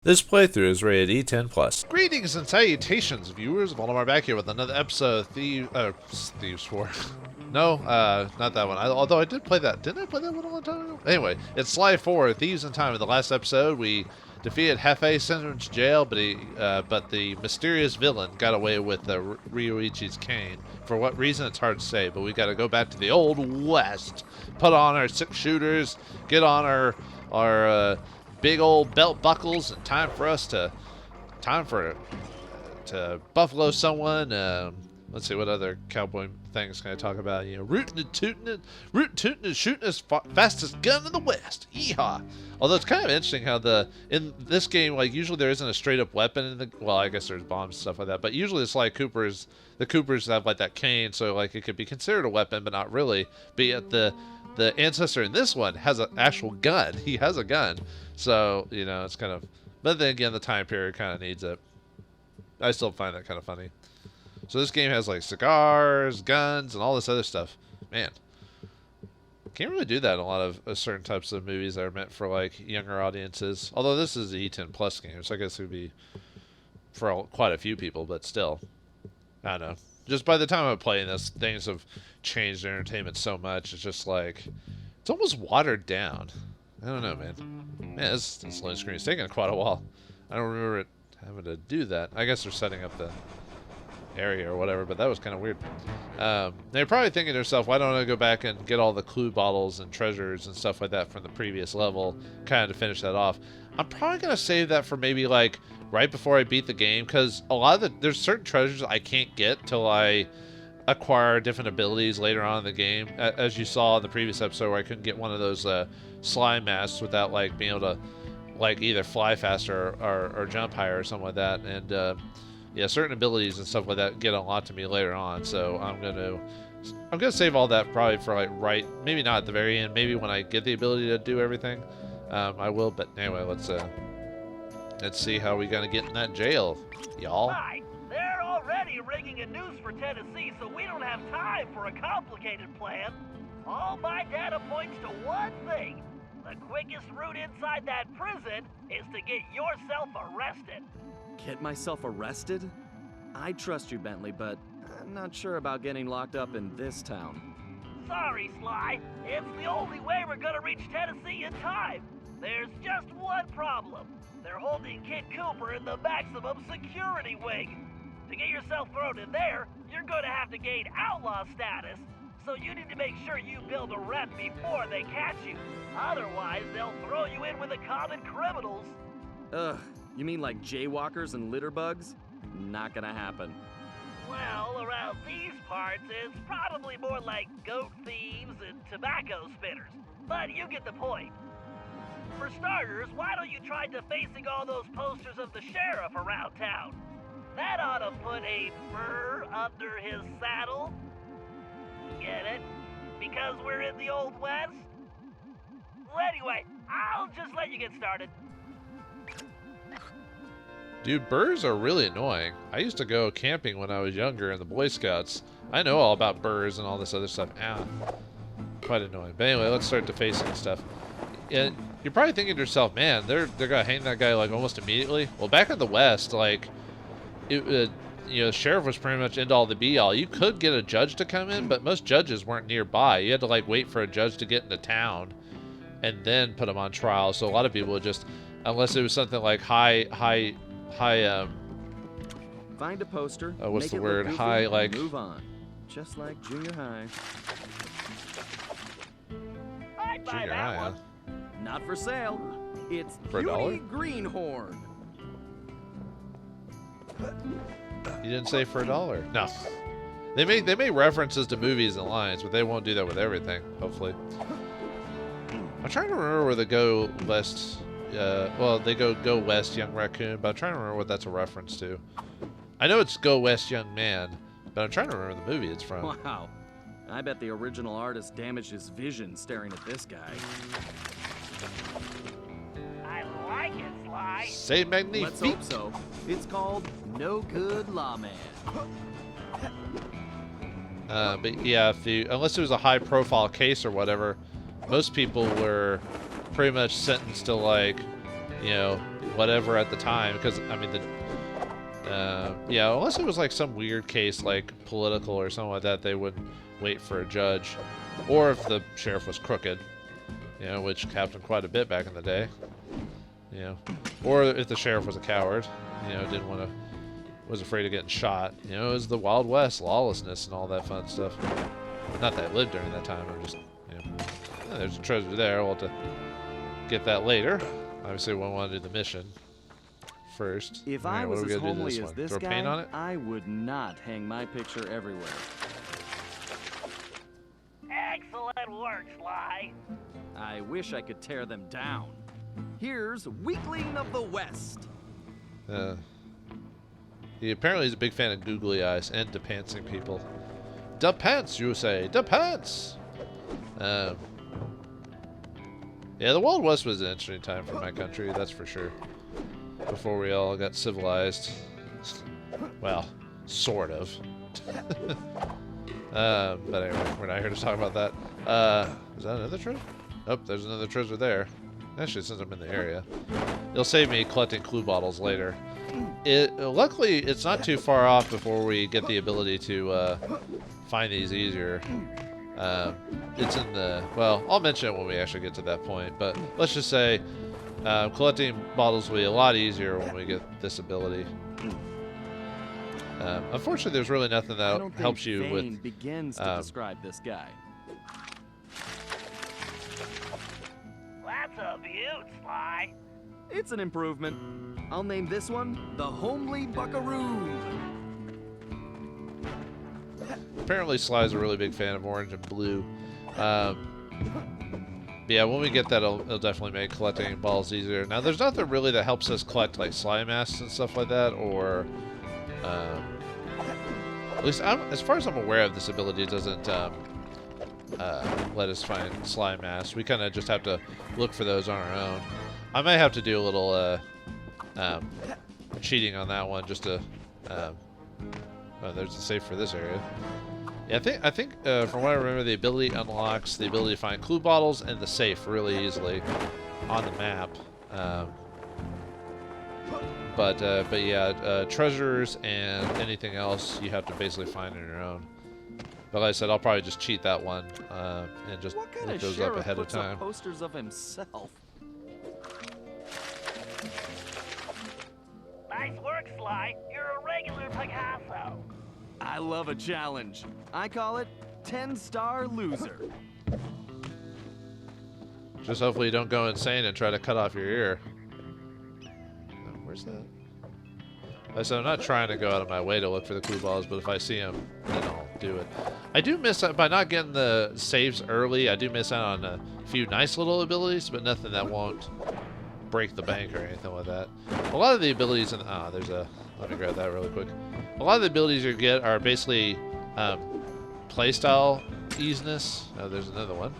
This playthrough is rated E10+. Greetings and salutations, viewers. Vauldemare back here with another episode of Thieves 4. No, not that one. Although I did play that. Didn't I play that one a long time ago? Anyway, it's Sly 4, Thieves in Time. In the last episode, we defeated Hefe, sent him to jail, but the mysterious villain got away with Ryoichi's cane. For what reason, it's hard to say, but we got to go back to the Old West, put on our 6-shooters, get on our big old belt buckles, and time for to buffalo someone. Let's see, what other cowboy things can I talk about? You know, rootin' and tootin' and shooting as fastest gun in the West. Yeehaw! Although it's kind of interesting how in this game, like, usually there isn't a straight up weapon in the, well, I guess there's bombs and stuff like that, but usually the Sly Coopers, the Coopers have like that cane, so like it could be considered a weapon, but not really. But yet the ancestor in this one has an actual gun. He has a gun. So, you know, it's kind of, but then again, the time period kind of needs it. I still find that kind of funny. So this game has like cigars, guns, and all this other stuff. Man, can't really do that in a lot of certain types of movies that are meant for like younger audiences. Although this is an E10+ game, so I guess it would be for quite a few people, but still, I don't know. Just by the time I'm playing this, things have changed in entertainment so much. It's just like, it's almost watered down. I don't know, man. Man, this loading screen is taking quite a while. I don't remember it having to do that. I guess they're setting up the area or whatever, but that was kind of weird. They're probably thinking to themselves, why don't I go back and get all the clue bottles and treasures and stuff like that from the previous level, kind of to finish that off. I'm probably going to save that for maybe like right before I beat the game, because a lot of there's certain treasures I can't get till I acquire different abilities later on in the game. As you saw in the previous episode where I couldn't get one of those slime masks without like being able to like either fly faster or jump higher or something like that. And yeah, certain abilities and stuff like that get unlocked to me later on. So I'm gonna save all that probably for like maybe not at the very end, maybe when I get the ability to do everything. I will, but anyway, let's see how we gonna get in that jail, y'all. Right. They're already rigging a noose for Tennessee, so we don't have time for a complicated plan. All my data points to one thing. The quickest route inside that prison is to get yourself arrested. Get myself arrested? I trust you, Bentley, but I'm not sure about getting locked up in this town. Sorry, Sly. It's the only way we're gonna reach Tennessee in time. There's just one problem. They're holding Kid Cooper in the maximum security wing. To get yourself thrown in there, you're going to have to gain outlaw status, so you need to make sure you build a rep before they catch you. Otherwise, they'll throw you in with the common criminals. Ugh, you mean like jaywalkers and litterbugs? Not gonna happen. Well, around these parts, it's probably more like goat thieves and tobacco spitters, but you get the point. For starters, why don't you try defacing all those posters of the sheriff around town? That ought to put a burr under his saddle. Get it? Because we're in the Old West? Well, anyway, I'll just let you get started. Dude, burrs are really annoying. I used to go camping when I was younger in the Boy Scouts. I know all about burrs and all this other stuff. Ow. Quite annoying. But anyway, let's start defacing stuff. And you're probably thinking to yourself, man, they're gonna hang that guy like almost immediately. Well, back in the West, like, you know, the sheriff was pretty much into all the be-all. You could get a judge to come in, but most judges weren't nearby. You had to like wait for a judge to get into town and then put him on trial. So a lot of people would just, unless it was something like high Find a poster. what's make the it word? look goofy, High, and like, move on. Just like junior high. I'd buy junior that high, one. huh? Not for sale. It's For $1? Beauty Greenhorn. You didn't say for $1. No. They make references to movies and lines, but they won't do that with everything, hopefully. I'm trying to remember where the Go West, well, they go West Young Raccoon, but I'm trying to remember what that's a reference to. I know it's Go West Young Man, but I'm trying to remember the movie it's from. Wow. I bet the original artist damaged his vision staring at this guy. I like it, Sly. C'est magnifique. Let's hope so. It's called No Good Lawman. But yeah, unless it was a high-profile case or whatever, most people were pretty much sentenced to like you know, whatever at the time. Because I mean, yeah, unless it was like some weird case like political or something like that, they wouldn't wait for a judge, or if the sheriff was crooked, you know, which happened quite a bit back in the day, you know, or if the sheriff was a coward, you know, didn't want to, was afraid of getting shot, you know, it was the Wild West, lawlessness and all that fun stuff. Not that I lived during that time. I'm just, you know, there's a treasure there. We'll have to get that later. Obviously, we want to do the mission first. If All right, I what was are we as gonna do homely this as one? this Throw paint on guy, it? I would not hang my picture everywhere. Excellent work, Sly. I wish I could tear them down. Here's Weakling of the West. He apparently is a big fan of googly eyes and depantsing people. Depants, you say? Depants! Yeah, the Wild West was an interesting time for my country, that's for sure. Before we all got civilized. Well, sort of. But anyway, we're not here to talk about that. Is that another treasure? Oh, there's another treasure there. Actually, since I'm in the area. It'll save me collecting clue bottles later. Luckily, it's not too far off before we get the ability to find these easier. It's in the... Well, I'll mention it when we actually get to that point. But let's just say collecting bottles will be a lot easier when we get this ability. Unfortunately, there's really nothing that helps you with... begins to describe this guy. That's a beaut, Sly. It's an improvement. I'll name this one the Homely Buckaroo. Apparently, Sly's a really big fan of orange and blue. But yeah, when we get that, it'll definitely make collecting balls easier. Now, there's nothing really that helps us collect like Sly masks and stuff like that, or at least as far as I'm aware of, this ability doesn't let us find Sly masks. We kind of just have to look for those on our own. I might have to do a little cheating on that one just to. Oh, there's the safe for this area. Yeah, I think from what I remember, the ability unlocks the ability to find clue bottles and the safe really easily on the map. But yeah, treasures and anything else you have to basically find on your own. But like I said, I'll probably just cheat that one and just What kind look of those up sheriff ahead of puts up time. posters of himself? Nice work, Sly. You're a regular Picasso. I love a challenge. I call it 10-star loser. Just hopefully you don't go insane and try to cut off your ear. Where's that? Like I said, I'm not trying to go out of my way to look for the clue balls, but if I see them, then I'll do it. I do miss out by not getting the saves early. I do miss out on a few nice little abilities, but nothing that won't break the bank or anything like that. A lot of the abilities in there's a... Let me grab that really quick. A lot of the abilities you get are basically playstyle easiness. Oh, there's another one.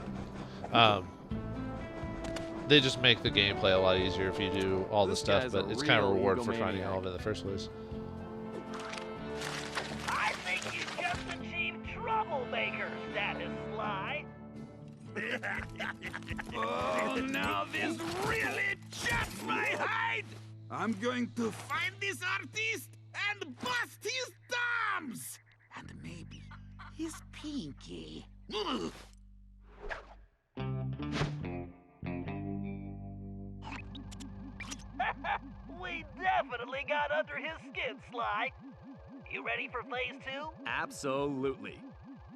They just make the gameplay a lot easier if you do all the stuff, but it's kind of a reward for finding all of it in the first place. I think you just achieved troublemaker status, Sly. Oh, now this really chaps my hide! I'm going to find this artist and bust his thumbs! And maybe his pinky. Ugh. We definitely got under his skin, Sly. You ready for phase 2? Absolutely.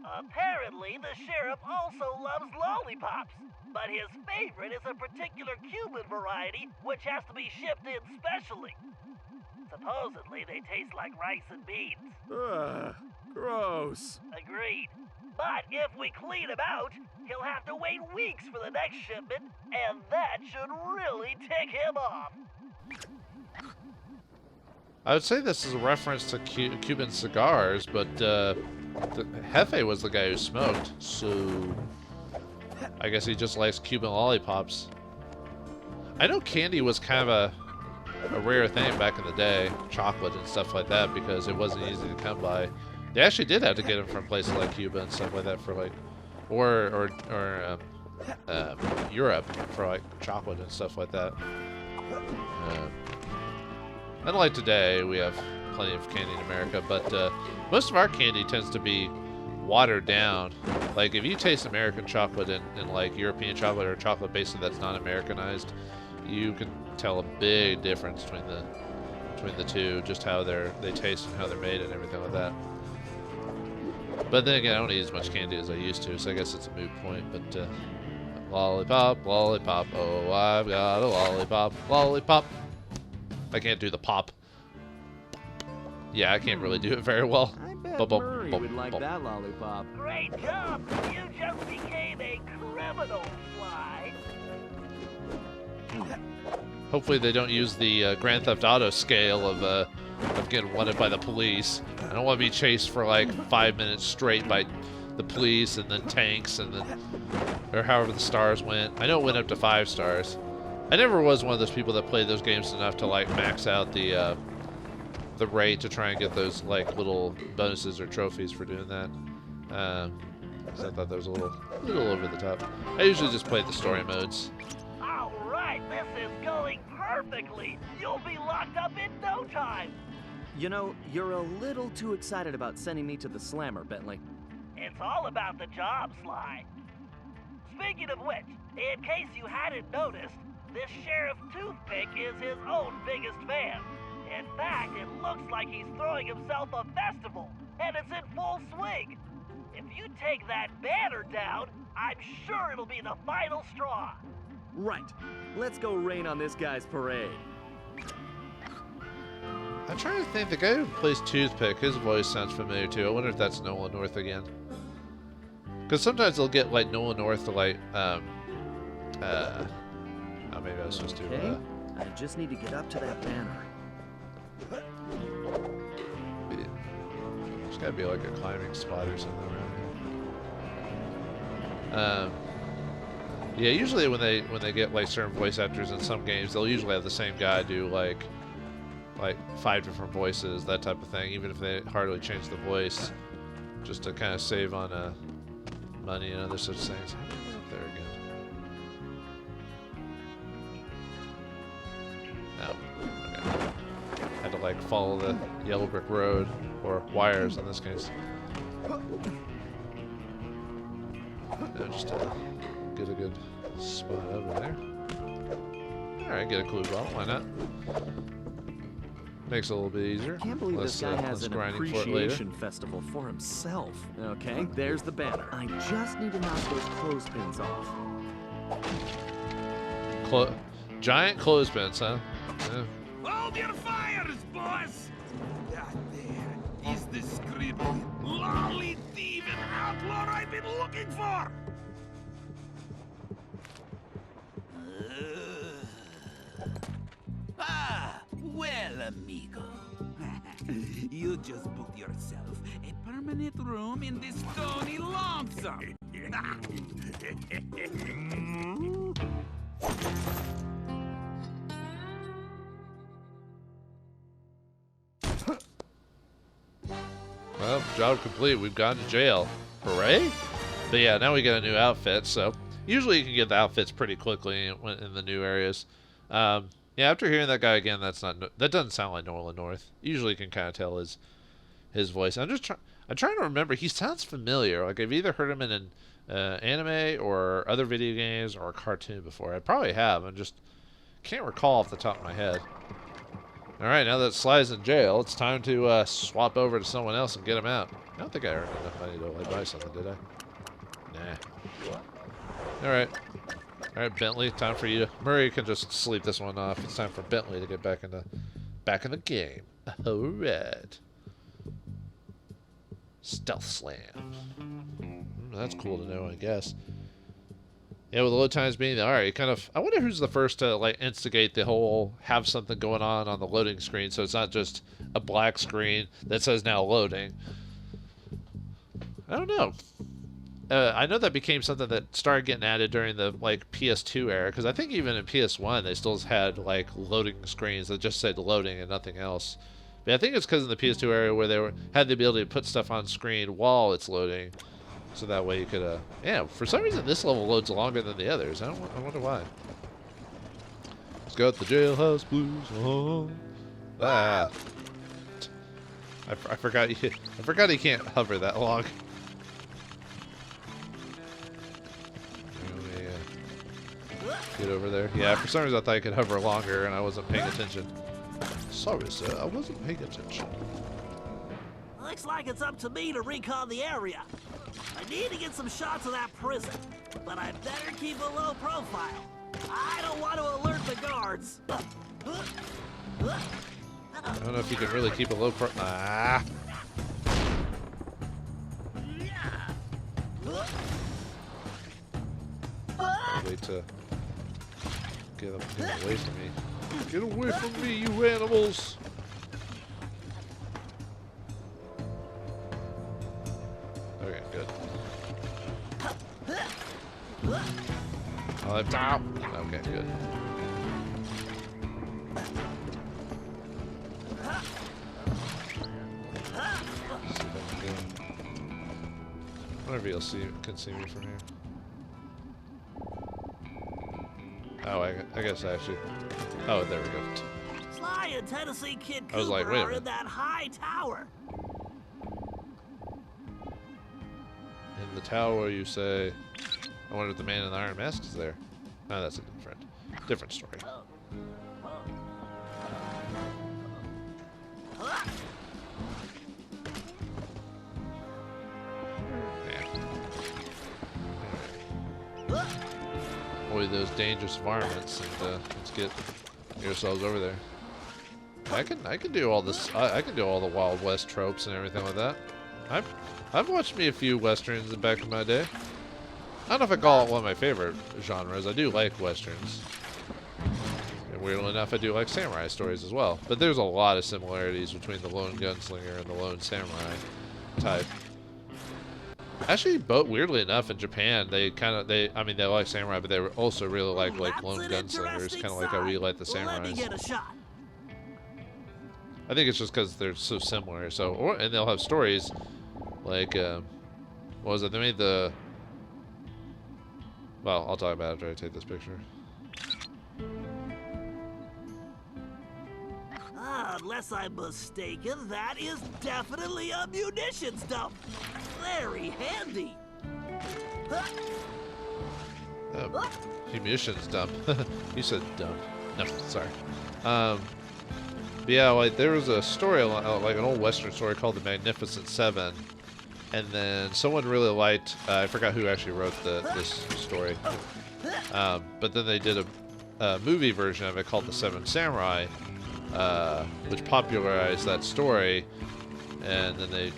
Apparently, the sheriff also loves lollipops, but his favorite is a particular Cuban variety which has to be shipped in specially. Supposedly, they taste like rice and beans. Ugh, gross. Agreed. But if we clean him out, he'll have to wait weeks for the next shipment, and that should really tick him off. I would say this is a reference to Cuban cigars, but the Jefe was the guy who smoked, so I guess he just likes Cuban lollipops. I know candy was kind of a rare thing back in the day, chocolate and stuff like that, because it wasn't easy to come by. They actually did have to get them from places like Cuba and stuff like that for like, or Europe for like chocolate and stuff like that. Unlike today, we have plenty of candy in America, but most of our candy tends to be watered down. Like, if you taste American chocolate and like European chocolate or chocolate basically that's not Americanized, you can tell a big difference between the two, just how they taste and how they're made and everything like that. But then again, I don't eat as much candy as I used to, so I guess it's a moot point. But lollipop, lollipop, oh, I've got a lollipop, lollipop. I can't do the pop. Yeah, I can't really do it very well. I bet Murray would like that lollipop. Great job! You just became a criminal, Sly. Hopefully they don't use the Grand Theft Auto scale of getting wanted by the police. I don't want to be chased for like 5 minutes straight by the police and then tanks and then, or however the stars went. I know it went up to 5 stars. I never was one of those people that played those games enough to like max out the rate to try and get those like little bonuses or trophies for doing that. So I thought that was a little over the top. I usually just play the story modes. All right, this is going perfectly. You'll be locked up in no time. You know, you're a little too excited about sending me to the slammer, Bentley. It's all about the job, Sly. Speaking of which, in case you hadn't noticed, this Sheriff Toothpick is his own biggest fan. In fact, it looks like he's throwing himself a festival, and it's in full swing. If you take that banner down, I'm sure it'll be the final straw. Right. Let's go rain on this guy's parade. I'm trying to think, the guy who plays Toothpick, his voice sounds familiar too. I wonder if that's Nolan North again. Because sometimes they'll get like Nolan North to like, oh, maybe I was supposed to. Okay. I just need to get up to that banner. There's gotta be like a climbing spot or something around here. Yeah, usually when they get like certain voice actors in some games, they'll usually have the same guy do like 5 different voices, that type of thing, even if they hardly change the voice, just to kind of save on money and other such things. How do I get up there again? No. Okay. Had to like follow the yellow brick road, or wires in this case. No, just to get a good spot over there. Alright, get a clue ball, why not? Makes it a little bit easier. I can't believe this guy has an appreciation festival for himself. Okay, there's the banner. I just need to knock those clothespins off. Giant clothespins, huh? Yeah. Hold your fires, boss! That there is the scribbling, lolly thieving outlaw I've been looking for! Well, amigo. You just booked yourself a permanent room in this stony lonesome. Well, job complete. We've gone to jail. Hooray! But yeah, now we get a new outfit, so usually you can get the outfits pretty quickly in the new areas. Yeah, after hearing that guy again, that doesn't sound like Nolan North. Usually you can kind of tell his voice. I'm trying to remember. He sounds familiar. Like I've either heard him in an anime or other video games or a cartoon before. I probably have. I just can't recall off the top of my head. All right, now that Sly's in jail, it's time to swap over to someone else and get him out. I don't think I earned enough money to like buy something, did I? Nah. All right. All right, Bentley, time for you. Murray can just sleep this one off. It's time for Bentley to get back in the game. All right. Stealth slam. That's cool to know, I guess. Yeah, with the load times being all right, I wonder who's the first to like instigate the whole have something going on the loading screen, so it's not just a black screen that says now loading. I don't know. I know that became something that started getting added during the like PS2 era, because I think even in PS1 they still had like loading screens that just said loading and nothing else. But I think it's because in the PS2 era where they had the ability to put stuff on screen while it's loading, so that way you could yeah. For some reason this level loads longer than the others. I wonder why. He's got the jailhouse blues. Ah. I forgot I forgot he can't hover that long. Get over there. Yeah, for some reason I thought I could hover longer and I wasn't paying attention. Sorry, sir, I wasn't paying attention. Looks like it's up to me to recon the area. I need to get some shots of that prison, but I better keep a low profile. I don't want to alert the guards. I don't know if you can really keep a low pro. Ah. Wait to get away from me. Get away from me, you animals! Okay, good. Oh, top. Okay, good. Whatever you'll see, can see me from here. Oh, I guess actually. Oh, there we go. Sly and Tennessee Kid I was like, Cooper wait a are in minute. that high tower. In the tower, you say. I wonder if the man in the iron mask is there. Oh, that's a different story. Avoid those dangerous varmints and let's get yourselves over there. I can do all this. I can do all the Wild West tropes and everything like that. I've watched me a few westerns back in my day. I don't know if I call it one of my favorite genres. I do like westerns. And weirdly enough, I do like samurai stories as well. But there's a lot of similarities between the lone gunslinger and the lone samurai type. Actually, but weirdly enough, in Japan, I mean, they like samurai, but they also really like lone gunslingers, kind of like how we like the samurais. Let me get a shot. I think it's just because they're so similar. So, and they'll have stories like, what was it? They made the. Well, I'll talk about it after I take this picture. Unless I'm mistaken, that is definitely a munitions dump. Very handy. Munitions dump. You said dump. No, sorry. But yeah, like there was a story, like an old Western story called The Magnificent Seven, and then someone really liked. I forgot who actually wrote this story, but then they did a movie version of it called The Seven Samurai, which popularized that story. And then they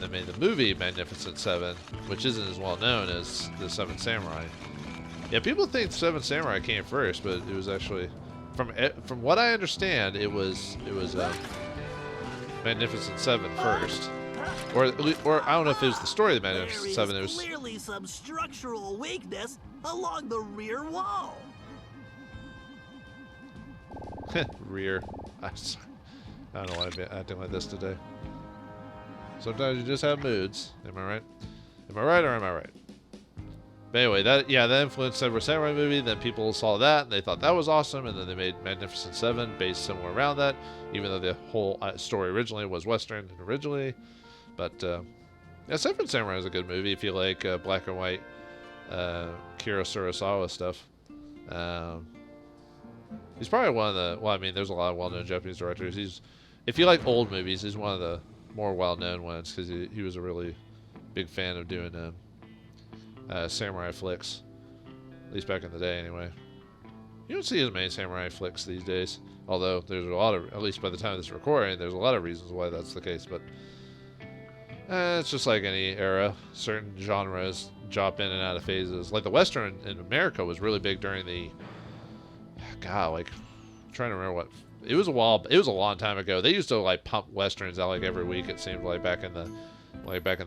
made the movie Magnificent Seven, which isn't as well known as the Seven Samurai. Yeah, people think Seven Samurai came first, but it was actually, from what I understand, it was Magnificent Seven first, or I don't know if it was the story of the Magnificent Seven. It was clearly some structural weakness along the rear wall. rear. I don't know why I've been acting like this today. Sometimes you just have moods. Am I right? Am I right or am I right? But anyway, that influenced Seven Samurai movie. Then people saw that and they thought that was awesome, and then they made Magnificent Seven based somewhere around that, even though the whole story originally was Western originally. But yeah, Seven Samurai is a good movie if you like black and white Kira Kurosawa stuff. He's probably one of the. Well, I mean, there's a lot of well-known Japanese directors. If you like old movies, he's one of the more well-known ones because he was a really big fan of doing samurai flicks, at least back in the day anyway. You don't see as many samurai flicks these days, although there's a lot of, at least by the time of this recording, there's a lot of reasons why that's the case, but it's just like any era. Certain genres drop in and out of phases. Like the Western in America was really big during the, God, like, I'm trying to remember what. It was a long time ago. They used to like pump westerns out like every week. It seemed like back in the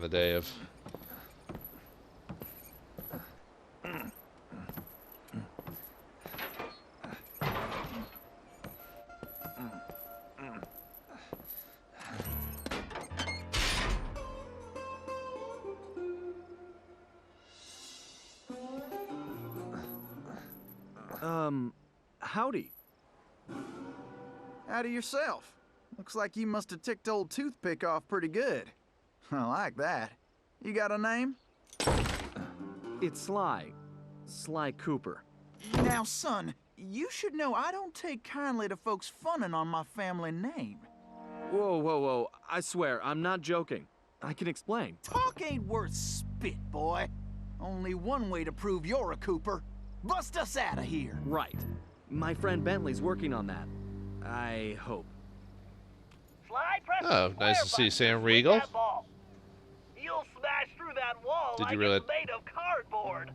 day of. Howdy. Howdy yourself. Looks like you must have ticked old Toothpick off pretty good. I like that. You got a name? It's Sly. Sly Cooper. Now, son, you should know I don't take kindly to folks funning on my family name. Whoa, whoa, whoa. I swear, I'm not joking. I can explain. Talk ain't worth spit, boy. Only one way to prove you're a Cooper. Bust us out of here. Right. My friend Bentley's working on that. I hope. Sly, press Oh, the nice to square see button Sam with Riegel. that ball. You'll smash through that wall Did like you really- it's made of cardboard.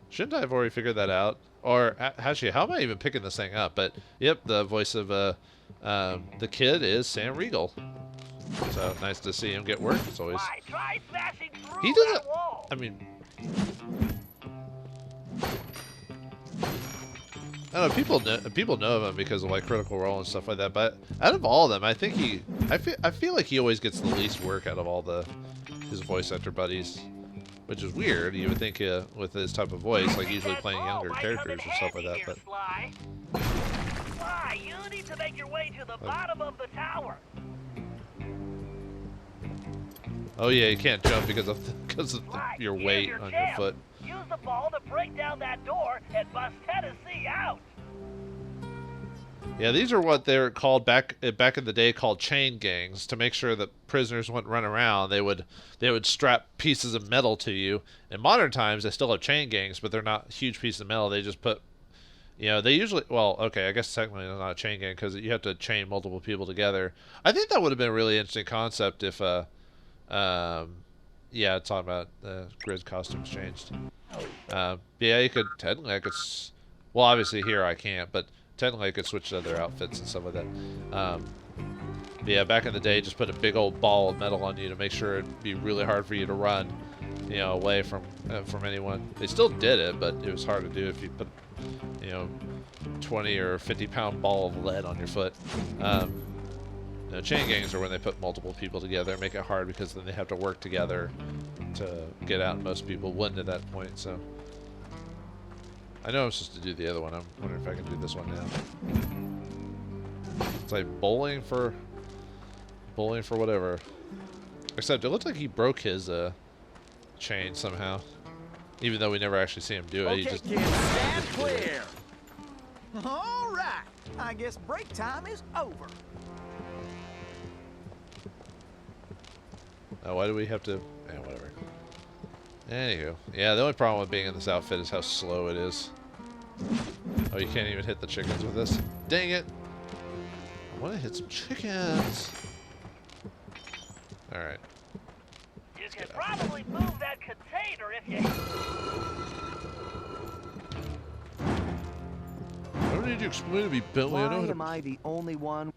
Shouldn't I have already figured that out? Or actually, how am I even picking this thing up? But yep, the voice of the kid is Sam Riegel. So nice to see him get work. It's always Sly, try smashing through he doesn't. that wall. I mean, I don't know. People know of him because of like Critical Role and stuff like that. But out of all of them, I think I feel like he always gets the least work out of all his voice actor buddies. Which is weird. You would think with this type of voice, like usually playing younger characters and stuff like that. But Sly, you need to make your way to the bottom of the tower. oh yeah, you can't jump because of Sly, your here's weight your on your chance. foot. Use the ball to break down that door and bust Tennessee out. Yeah, these are what they're called back in the day, called chain gangs. To make sure that prisoners wouldn't run around, they would strap pieces of metal to you. In modern times, they still have chain gangs, but they're not huge pieces of metal. They just put, they usually, well, okay, I guess technically it's not a chain gang because you have to chain multiple people together. I think that would have been a really interesting concept if, talking about Grid's costumes changed. Yeah, you could technically, well, obviously here I can't, but technically I could switch to other outfits and stuff like that. Yeah, back in the day, just put a big old ball of metal on you to make sure it'd be really hard for you to run, away from anyone. They still did it, but it was hard to do if you put, 20 or 50-pound ball of lead on your foot. Chain gangs are when they put multiple people together, make it hard because then they have to work together to get out. Most people wouldn't at that point, so. I know I'm supposed to do the other one. I'm wondering if I can do this one now. It's like bowling for whatever. Except it looks like he broke his chain somehow. Even though we never actually see him do it. Okay, He just kids, stand clear. All right. I guess break time is over. why do we have to? Yeah, whatever. Anywho, yeah, the only problem with being in this outfit is how slow it is. Oh, you can't even hit the chickens with this. Dang it! I want to hit some chickens. All right. You can probably move that container if you. I don't need you to explain to me, Bentley. I know how Why to. am I the only one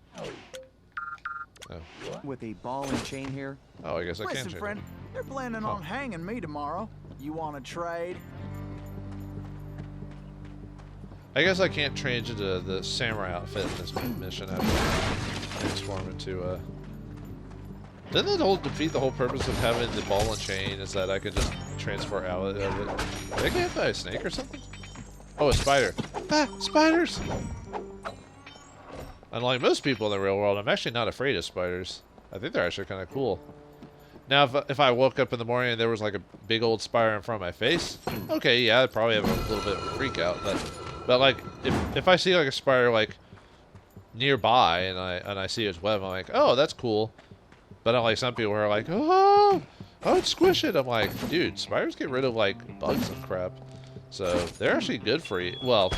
with a ball and chain here? Oh, I guess I can Listen, change friend, it. they're planning on hanging me tomorrow. You want to trade? I guess I can't change into the samurai outfit in this mission. I have to transform into Didn't that defeat the whole purpose of having the ball and chain? Is that I could just transfer out of it? Did I get hit by a snake or something? Oh, a spider! Ah, spiders! Unlike most people in the real world, I'm actually not afraid of spiders. I think they're actually kind of cool. Now, if I woke up in the morning and there was like a big old spider in front of my face, okay, yeah, I'd probably have a little bit of a freak out. But like, if I see like a spider like nearby and I see its web, I'm like, oh, that's cool. But unlike some people who are like, oh, I'd squish it. I'm like, dude, spiders get rid of like bugs and crap. So they're actually good for you. Well,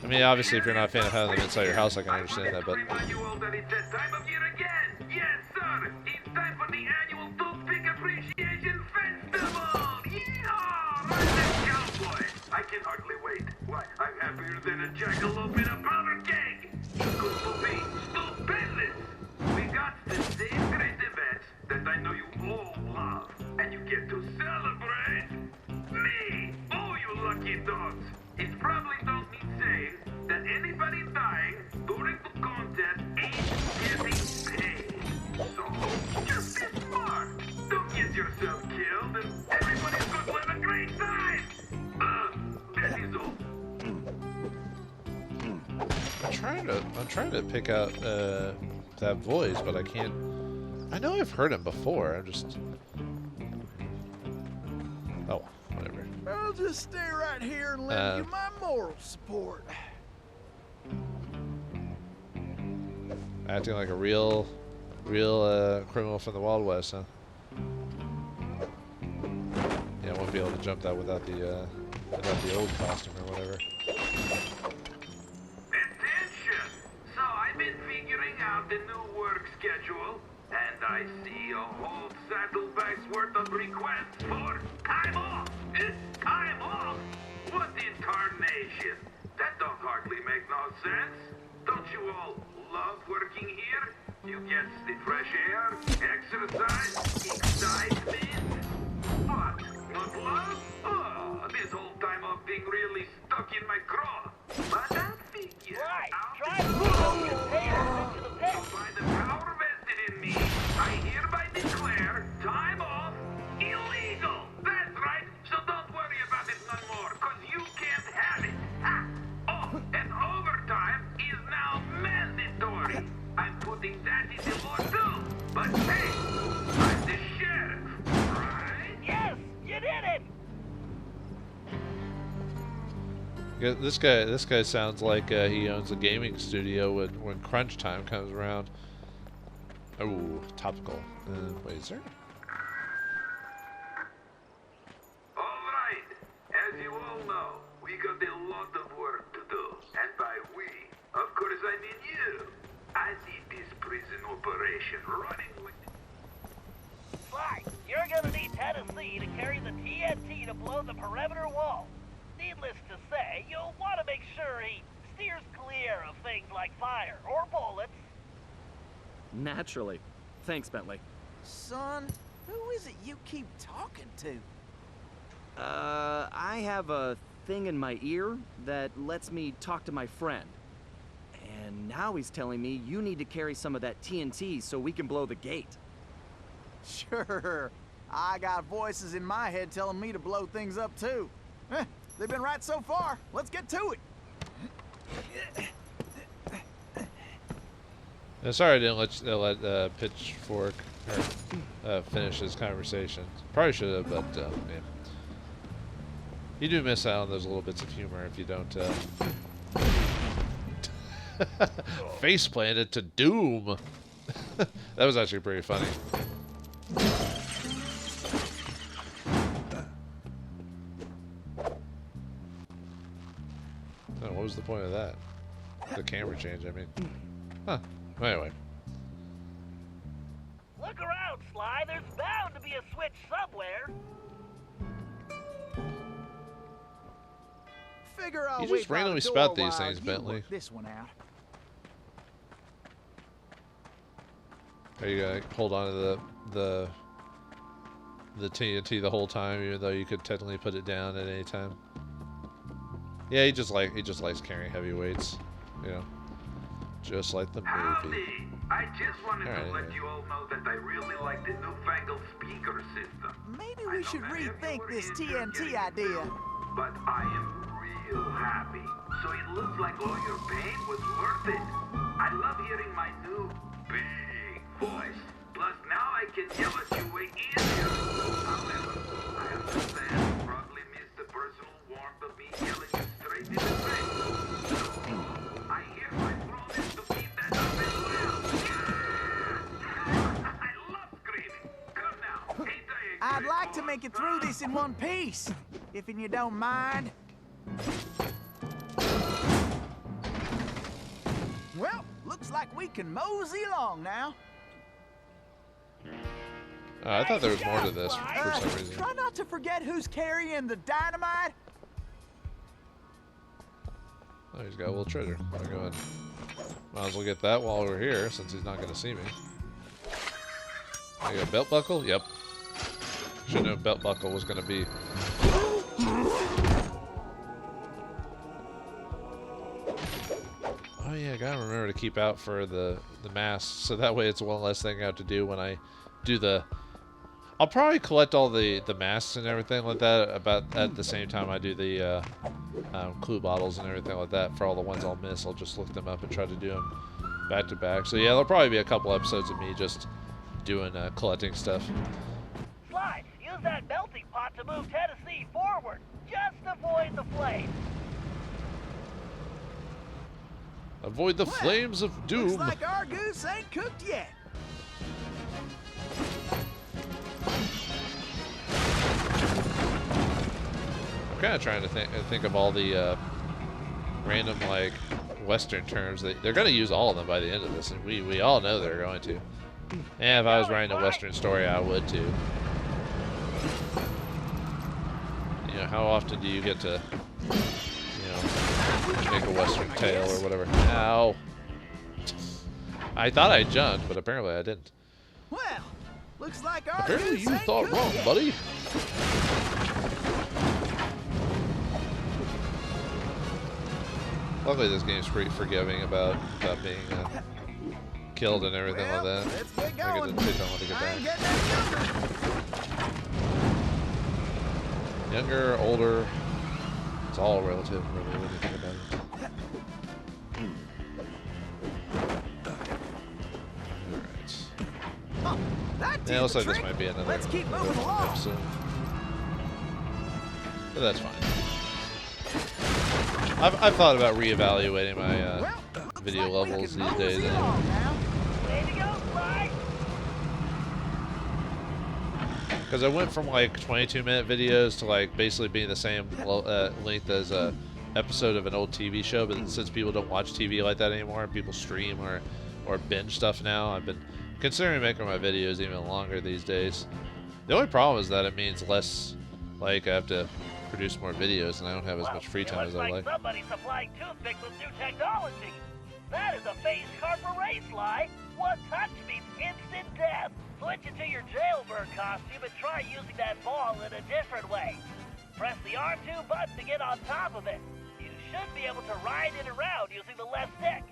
I mean, obviously, if you're not a fan of having them inside your house, I can understand that. But Remind you all that it's that time of year again. Yes, sir. It's time for the annual Toothpick Appreciation Festival. Yeehaw! Right then, cowboy. I can hardly wait. Why, I'm happier than a jackalope in a powder keg. It could be stupendous. We got the same great events that I know you all love, and you get to celebrate me. Oh, you lucky dogs. It probably don't need saying that anybody dying during the contest ain't getting paid. So, just be smart. Don't get yourself killed, and everybody's gonna have a great time. That is all. trying to pick out that voice, but I can't. I know I've heard him before. I'm just. Oh, whatever. I'll just stay right here and lend you my moral support. Acting like a real criminal from the Wild West, huh? Yeah, I won't be able to jump that without the old costume or whatever. Attention! So I've been figuring out the new work schedule, and I see a whole saddlebags worth of requests for time off. Time off? What in tarnation? That don't hardly make no sense. Don't you all love working here? You get the fresh air, exercise, excitement. What? Not love? Oh, this whole time off thing really stuck in my craw. But I figure Right. out Try to throw your tails into the pit. by the power vested in me, I hereby declare time off illegal. That's right. So don't worry about it no more, cause you can't have it. Ha! Oh, and overtime is now mandatory. I'm putting that in the law too. But hey, I'm the sheriff, right? Yes, you did it. Yeah, this guy sounds like he owns a gaming studio when crunch time comes around. Oh, topical. Wait, is there? All right. As you all know, we got a lot of work to do. And by we, of course I mean you. I need this prison operation running with... Sly, you're gonna need Tennessee to carry the TNT to blow the perimeter wall. Needless to say, you'll want to make sure he steers clear of things like fire or bullets. Naturally. Thanks, Bentley. Son, who is it you keep talking to? I have a thing in my ear that lets me talk to my friend. And now he's telling me you need to carry some of that TNT so we can blow the gate. Sure. I got voices in my head telling me to blow things up too. They've been right so far. Let's get to it. Sorry I didn't let Pitchfork finish his conversation. Probably should have, but yeah. You do miss out on those little bits of humor if you don't face planted to doom. That was actually pretty funny. Oh, what was the point of that? The camera change, I mean. Huh. Anyway. Look around, Sly. There's bound to be a switch somewhere. Figure I'll You wait just by the randomly door spot these while things, you Bentley. work this one out. Are you gonna hold on to the TNT the whole time, even though you could technically put it down at any time? Yeah, he just likes carrying heavy weights, you know, just like the movie. Howdy! I just wanted Alright, to let anyway. you all know that I really like the newfangled speaker system. Maybe I we know should many of you rethink were this interested in TNT getting idea. filled, but I am real happy. So it looks like all your pain was worth it. I love hearing my new big voice. Plus now I can yell at you way easier. However, I understand you probably miss the personal warmth of me yelling you straight in the face. So I hereby throw this to keep that up as well. I love screaming. Come now. Ain't I a I'd great like to boss, make it through huh? this in one piece, if you don't mind. Well, looks like we can mosey along now. I thought there was more to this for some reason. Try not to forget who's carrying the dynamite. Oh, he's got a little treasure. I'll go ahead. Might as well get that while we're here, since he's not going to see me. I got a belt buckle? Yep. Should know belt buckle was going to be. Oh yeah, I gotta remember to keep out for the mask, so that way it's one less thing I have to do when I do the I'll probably collect all the masks and everything like that about at the same time I do the clue bottles and everything like that. For all the ones I'll miss, I'll just look them up and try to do them back to back. So yeah, there'll probably be a couple episodes of me just doing collecting stuff. Sly, use that melting pot to move Tennessee forward. Just avoid the flames. Avoid the flames of doom. Looks like our goose ain't cooked yet. I'm kind of trying to think of all the random like Western terms that they're going to use all of them by the end of this, and we all know they're going to. And if I was writing a Western story, I would too. You know, how often do you get to, you know, make a Western tale or whatever? Ow! I thought I jumped, but apparently I didn't. Well, looks like our Apparently goose you ain't thought cooked wrong, yet. buddy. Luckily, this game's pretty forgiving about being killed and everything Well, like that. let's get I think going. it didn't take that long to get I ain't back. getting any younger. Younger, older, it's all relative, really, when you think about it. Alright. Huh, that Yeah, did it looks the like this trick. might be another Let's keep moving along. episode. But that's fine. I've thought about reevaluating my Well, looks video like we levels can these mosey days. along now. Way to go, Sly. Because I went from like 22-minute videos to like basically being the same length as a episode of an old TV show. But since people don't watch TV like that anymore, and people stream or binge stuff now, I've been considering making my videos even longer these days. The only problem is that it means less, like I have to produce more videos, and I don't have as much free time as I like. Somebody's supplying toothpicks with new technology. That is a phase carper race, Sly. One touch means instant death. Switch into your jailbird costume and try using that ball in a different way. Press the R2 button to get on top of it. You should be able to ride it around using the left stick.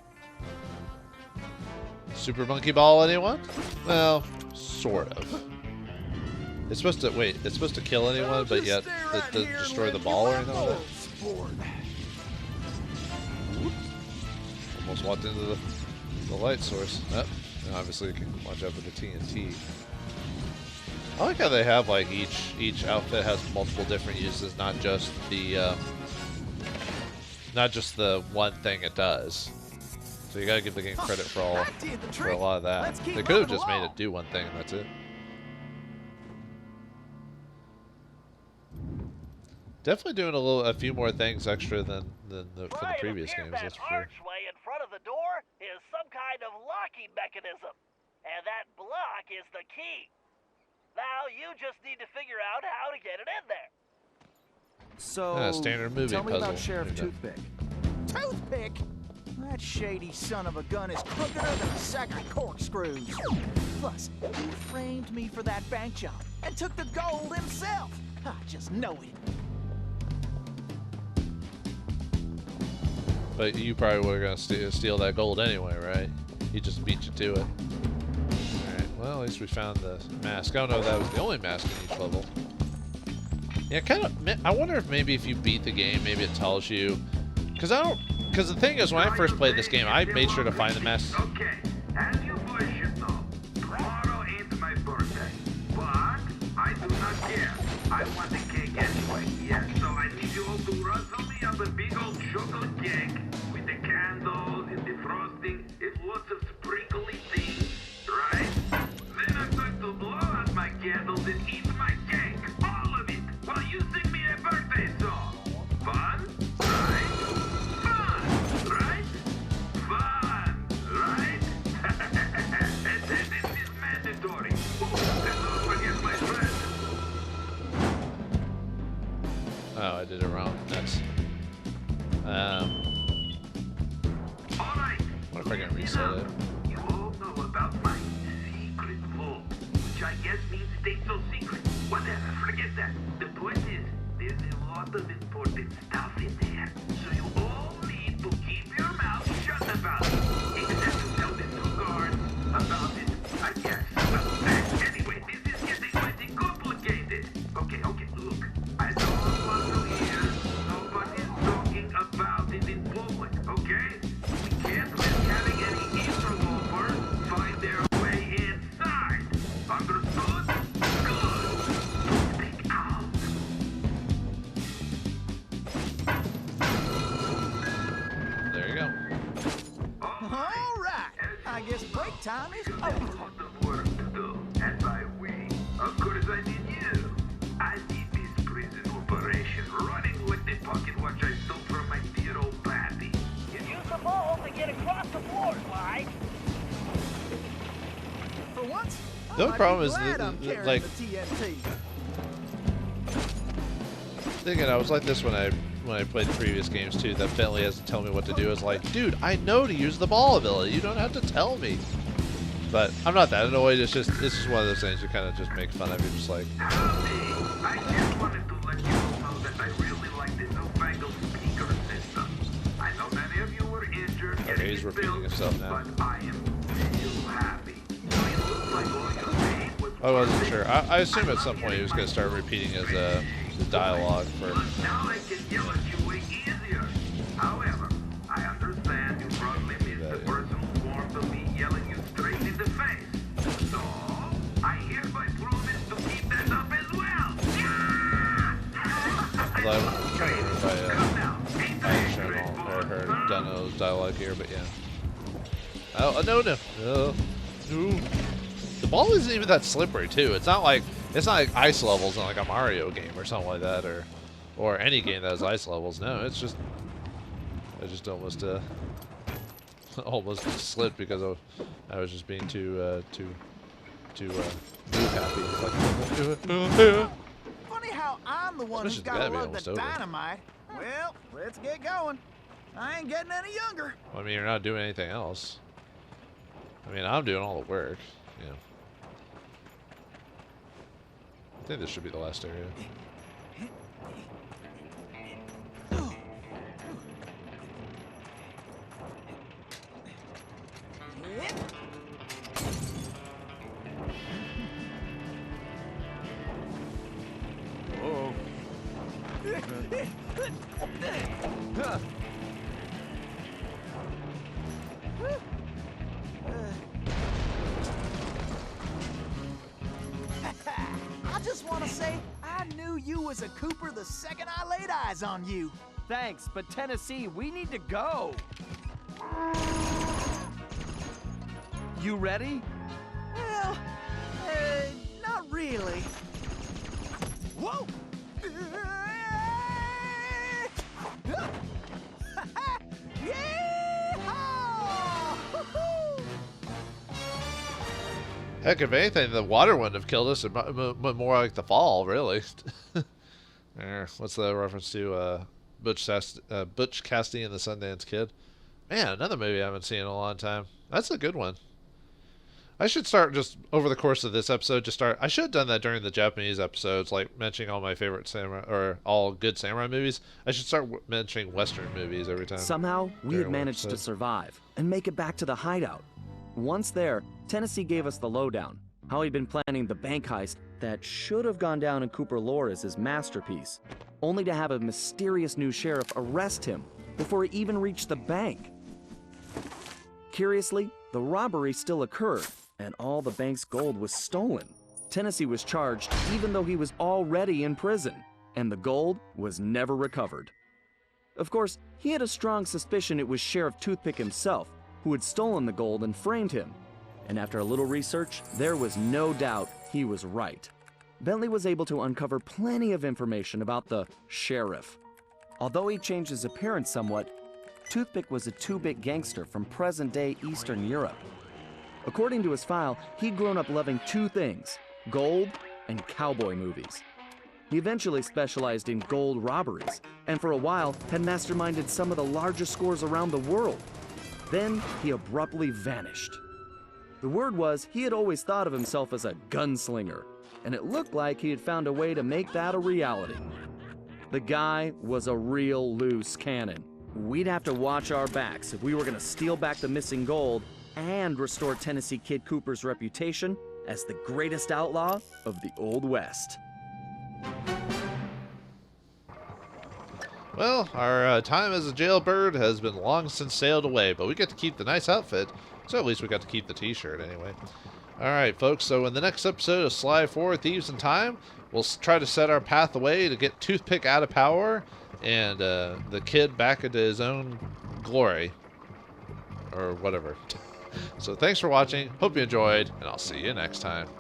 Super Monkey Ball, anyone? Well, sort of. It's supposed to wait. It's supposed to kill anyone, but yet it doesn't destroy the ball or anything like that. Almost walked into the light source. Oh, and obviously you can watch out for the TNT. I like how they have like each outfit has multiple different uses, not just the one thing it does. So you gotta give the game credit for a lot of that. They could have just made it do one thing and that's it. Definitely doing a few more things extra than for the previous games. That That's for sure. archway in front of the door is some kind of locking mechanism, and that block is the key. Now you just need to figure out how to get it in there. So, standard movie tell me puzzle. about Sheriff There you Toothpick. Toothpick? That shady son of a gun is crookeder than a sack of corkscrews. Plus, he framed me for that bank job and took the gold himself. I just know it. But you probably were gonna steal that gold anyway, right? He just beat you to it. Alright, well at least we found the mask. I don't know if that was the only mask in each level. Yeah, I wonder if maybe if you beat the game, maybe it tells you. Because the thing is, when I first played this game, I made sure to find the mask. Okay, as you boys should know, tomorrow ain't my birthday. But I do not care. I want the cake anyway. Yes, so I need you all to rustle me up a big old chocolate cake with the candles and the frosting and lots of sprinkly things, right? Then I'm going to blow out my candles and eat my cake, all of it, while you sing me a birthday song. Fun? Right? Fun! Right? Fun! Right? Attendance is mandatory. And don't forget my present. Oh, I did it wrong. That's. Alright. What if I can reset it? You all know about my secret vault, which I guess means stay so secret. Whatever, forget that. The point is, there's a lot of important stuff in there. So you all need to keep your mouth shut about it. Except to tell the two guards about it, I guess. Well, anyway, this is getting pretty good. I guess break time is over. Lots of work to do, and by we, of course I mean you. I need this prison operation running like the pocket watch I stole from my dear old pappy. Use the ball to get across the floor, Sly. For once, The only I problem might is be glad that, I'm carrying like, the TNT. thinking I was like this when I played previous games too. That Bentley has to tell me what to do. Is like, dude, I know to use the ball ability. You don't have to tell me. But I'm not that annoyed. It's just one of those things you kind of just make fun of. You're just like, I just wanted to let you know that I really like the newfangled speaker system. I know many of you were injured. okay, he's repeating himself now. But I am real happy. It looks like all your pain was I wasn't sure. I assume at some point he was going to start repeating his dialogue for. now I can yell at you way easier. However, I understand you probably miss the personal warmth of me yelling you straight in the face. So, I hereby promise to keep that up as well. Although I'm trying to remember if I shown all or heard Dano's dialogue here, but yeah. Oh no. The ball isn't even that slippery too. It's not like ice levels in like a Mario game or something like that, or any game that has ice levels. No, it's just I just almost almost slipped because I was just being too move happy. It's like, Funny how I'm the one who's This has gotta got to be lug almost the over. dynamite. Well, let's get going. I ain't getting any younger. I mean, you're not doing anything else. I mean, I'm doing all the work. You know. I think this should be the last area. I just want to say I knew you was a Cooper the second I laid eyes on you. Thanks, but Tennessee, we need to go. You ready? Well, not really. Whoa! Yeehaw! Heck, if anything, the water wouldn't have killed us. It but more like the fall, really. What's the reference to Butch Cassidy and the Sundance Kid? Man, another movie I haven't seen in a long time. That's a good one. I should start just over the course of this episode. I should have done that during the Japanese episodes, like mentioning all my favorite samurai or all good samurai movies. I should start mentioning Western movies every time. Somehow, we had during one managed to episode. survive and make it back to the hideout. Once there, Tennessee gave us the lowdown, how he'd been planning the bank heist that should have gone down in Cooper lore as his masterpiece, only to have a mysterious new sheriff arrest him before he even reached the bank. Curiously, the robbery still occurred, and all the bank's gold was stolen. Tennessee was charged even though he was already in prison, and the gold was never recovered. Of course, he had a strong suspicion it was Sheriff Toothpick himself who had stolen the gold and framed him. And after a little research, there was no doubt he was right. Bentley was able to uncover plenty of information about the sheriff. Although he changed his appearance somewhat, Toothpick was a two-bit gangster from present-day Eastern Europe. According to his file, he'd grown up loving two things: gold and cowboy movies. He eventually specialized in gold robberies, and for a while had masterminded some of the largest scores around the world. Then he abruptly vanished. The word was he had always thought of himself as a gunslinger, and it looked like he had found a way to make that a reality. The guy was a real loose cannon. We'd have to watch our backs if we were going to steal back the missing gold and restore Tennessee Kid Cooper's reputation as the greatest outlaw of the Old West. Well, our time as a jailbird has been long since sailed away, but we get to keep the nice outfit, so at least we got to keep the t-shirt anyway. Alright, folks, so in the next episode of Sly 4 Thieves in Time, we'll try to set our path away to get Toothpick out of power and the kid back into his own glory. Or whatever. So thanks for watching. Hope you enjoyed, and I'll see you next time.